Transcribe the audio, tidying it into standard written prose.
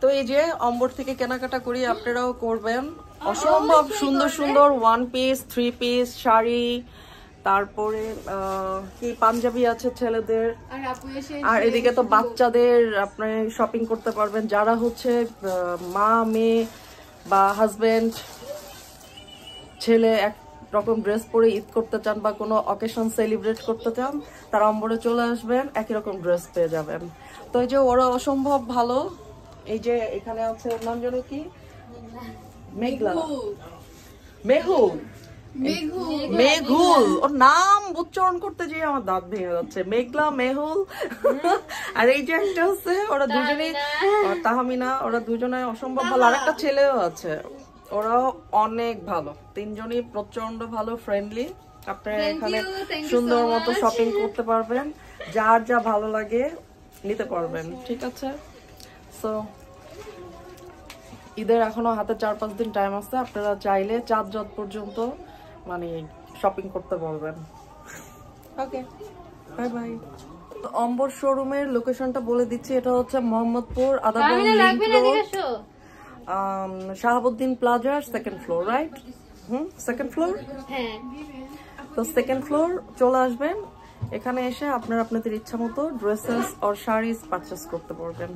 তো এই যে অম্বর থেকে কেনাকাটা করি, আপনারাও করবেন। অসম্ভব সুন্দর সুন্দর 1 পিস 3 পিস শাড়ি, তারপরে কি পাঞ্জাবি আছে ছেলেদের, আর এদিকে তো বাচ্চাদের আপনি শপিং করতে পারবেন। যারা হচ্ছে মা মেয়ে বা হাজবেন্ড ছেলে এক রকম ড্রেস পরে ঈদ করতে চান বা কোনো অকেশন সেলিব্রেট করতে চান, তারা অম্বরে চলে আসবেন, একই রকম ড্রেস পেয়ে যাবেন। তো এই যে ওরা অসম্ভব ভালো। এই যে এখানে আছে ওর নাম যেন কি, মেঘলা, মেহুল, মেঘুল, ওর নাম উচ্চারণ করতে যেয়ে আমার দাঁত ভেঙে যাচ্ছে। মেঘলা, মেহুল। আর এই যে একটা হচ্ছে, ওরা দুজনেই, তাহমিনা, ওরা দুজনে অসম্ভব ভালো। আর একটা ছেলেও আছে, ওরাও অনেক ভালো, তিনজনই প্রচন্ড ভালো, ফ্রেন্ডলি। আপনারা এখানে সুন্দর মতো শপিং করতে পারবেন, যার যা ভালো লাগে নিতে পারবেন, ঠিক আছে? সো ঈদের এখনো হাতে 4-5 দিন টাইম আছে, আপনারা চাইলে চাঁদ পর্যন্ত মানে শপিং করতে পারবেন। ওকে, বাই বাই। অম্বর শোরুমের লোকেশনটা বলে দিচ্ছি, এটা হচ্ছে Mohammadpur Adabor link road, Shahabuddin plaza, 2nd floor, right? Second floor. হ্যাঁ, তো 2nd ফ্লোর চলে আসবেন। এখানে এসে আপনারা আপনাদের ইচ্ছা মতো ড্রেসেস আর শাড়িজ পারচেস করতে পারবেন।